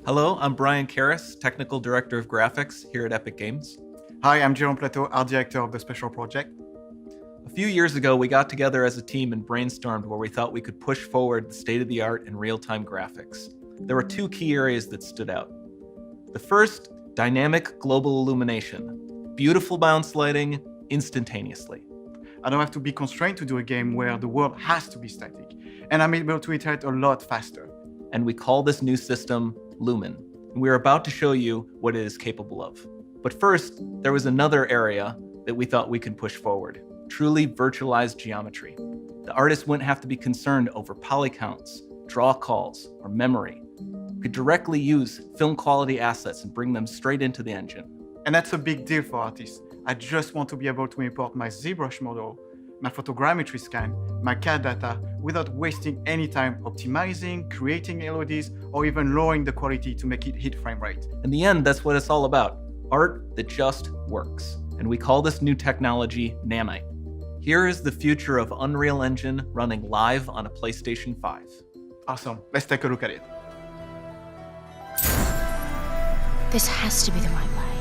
Hello, I'm Brian Karis, Technical Director of Graphics here at Epic Games. Hi, I'm Jerome Platteaux, Art Director of the Special Project. A few years ago, we got together as a team and brainstormed where we thought we could push forward the state-of-the-art in real-time graphics. There were two key areas that stood out. The first, dynamic global illumination. Beautiful bounce lighting, instantaneously. I don't have to be constrained to do a game where the world has to be static, and I'm able to iterate a lot faster. And we call this new system Lumen. And we're about to show you what it is capable of. But first, there was another area that we thought we could push forward. Truly virtualized geometry. The artist wouldn't have to be concerned over poly counts, draw calls, or memory. We could directly use film quality assets and bring them straight into the engine. And that's a big deal for artists. I just want to be able to import my ZBrush model, my photogrammetry scan, my CAD data without wasting any time optimizing, creating LODs, or even lowering the quality to make it hit frame rate. In the end, that's what it's all about. Art that just works. And we call this new technology Nanite. Here is the future of Unreal Engine running live on a PlayStation 5. Awesome, let's take a look at it. This has to be the right way.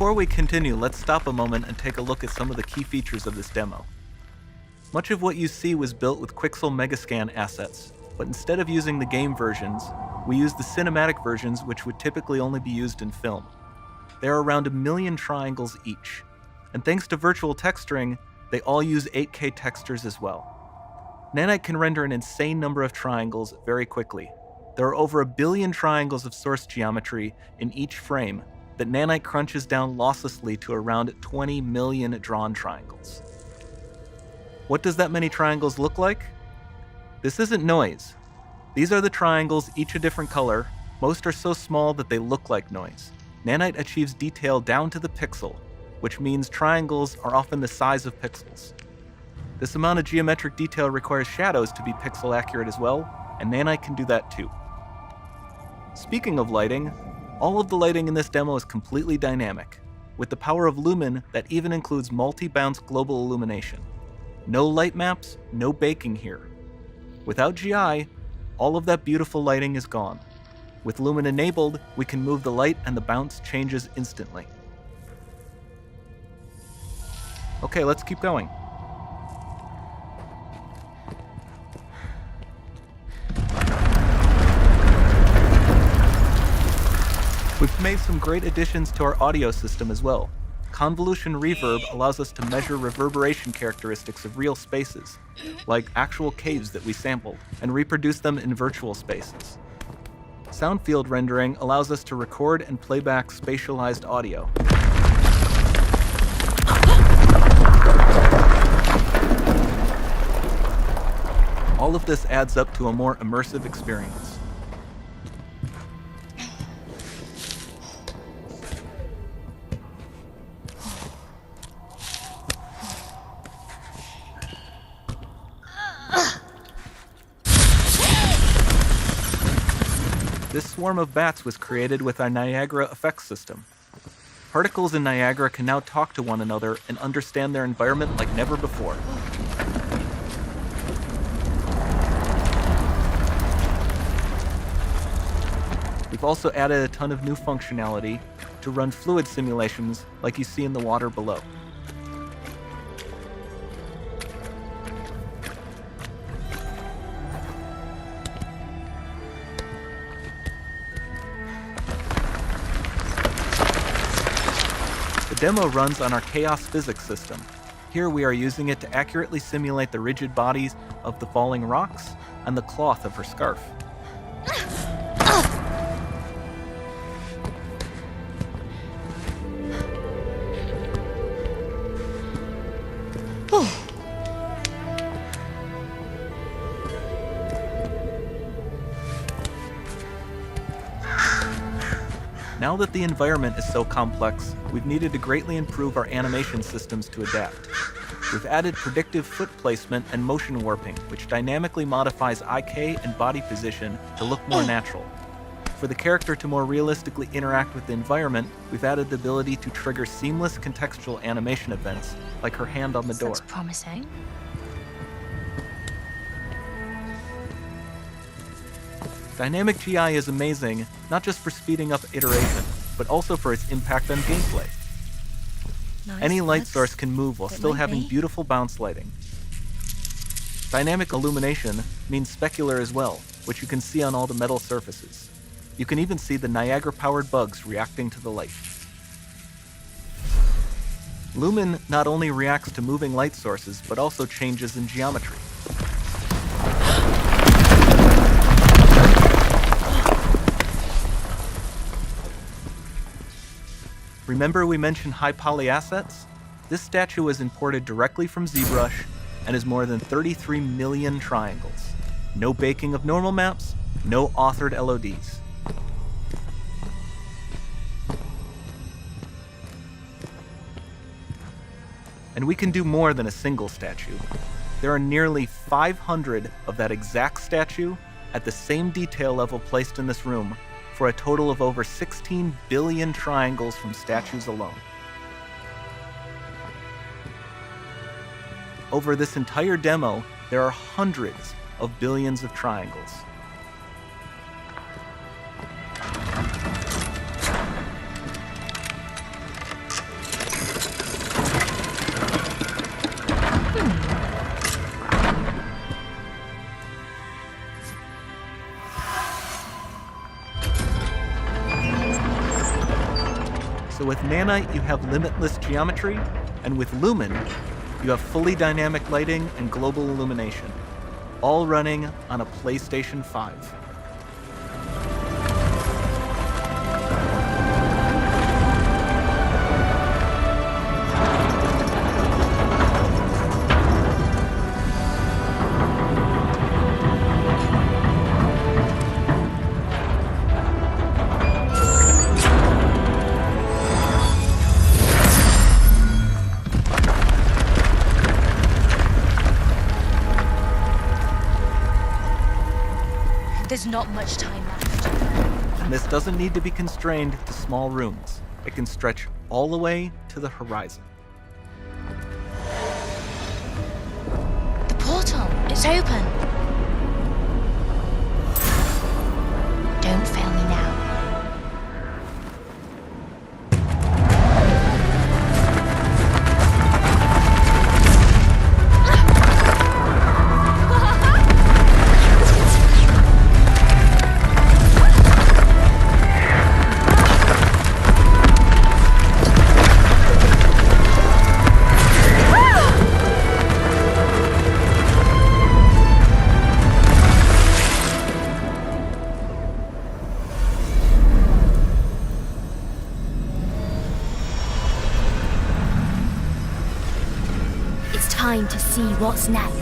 Before we continue, let's stop a moment and take a look at some of the key features of this demo. Much of what you see was built with Quixel Megascan assets, but instead of using the game versions, we used the cinematic versions, which would typically only be used in film. There are around 1 million triangles each, and thanks to virtual texturing, they all use 8K textures as well. Nanite can render an insane number of triangles very quickly. There are over 1 billion triangles of source geometry in each frame that Nanite crunches down losslessly to around 20 million drawn triangles. What does that many triangles look like? This isn't noise. These are the triangles, each a different color. Most are so small that they look like noise. Nanite achieves detail down to the pixel, which means triangles are often the size of pixels. This amount of geometric detail requires shadows to be pixel accurate as well, and Nanite can do that too. Speaking of lighting, all of the lighting in this demo is completely dynamic, with the power of Lumen that even includes multi-bounce global illumination. No light maps, no baking here. Without GI, all of that beautiful lighting is gone. With Lumen enabled, we can move the light and the bounce changes instantly. Okay, let's keep going. We've made some great additions to our audio system as well. Convolution reverb allows us to measure reverberation characteristics of real spaces, like actual caves that we sampled, and reproduce them in virtual spaces. Sound field rendering allows us to record and playback spatialized audio. All of this adds up to a more immersive experience. This swarm of bats was created with our Niagara VFX system. Particles in Niagara can now talk to one another and understand their environment like never before. We've also added a ton of new functionality to run fluid simulations like you see in the water below. The demo runs on our chaos physics system. Here we are using it to accurately simulate the rigid bodies of the falling rocks and the cloth of her scarf. Now that the environment is so complex, we've needed to greatly improve our animation systems to adapt. We've added predictive foot placement and motion warping, which dynamically modifies IK and body position to look more natural. For the character to more realistically interact with the environment, we've added the ability to trigger seamless contextual animation events, like her hand on the door. Looks promising. Dynamic GI is amazing, not just for speeding up iteration, but also for its impact on gameplay. Nice. Any light Looks- source can move while it still might having be. beautiful bounce lighting. Dynamic illumination means specular as well, which you can see on all the metal surfaces. You can even see the Niagara-powered bugs reacting to the light. Lumen not only reacts to moving light sources, but also changes in geometry. Remember we mentioned high poly assets? This statue was imported directly from ZBrush and is more than 33 million triangles. No baking of normal maps, no authored LODs. And we can do more than a single statue. There are nearly 500 of that exact statue at the same detail level placed in this room, for a total of over 16 billion triangles from statues alone. Over this entire demo, there are hundreds of billions of triangles. So with Nanite, you have limitless geometry, and with Lumen, you have fully dynamic lighting and global illumination, all running on a PlayStation 5. There's not much time left. And this doesn't need to be constrained to small rooms. It can stretch all the way to the horizon. The portal, it's open. Don't fail me now. Time to see what's next.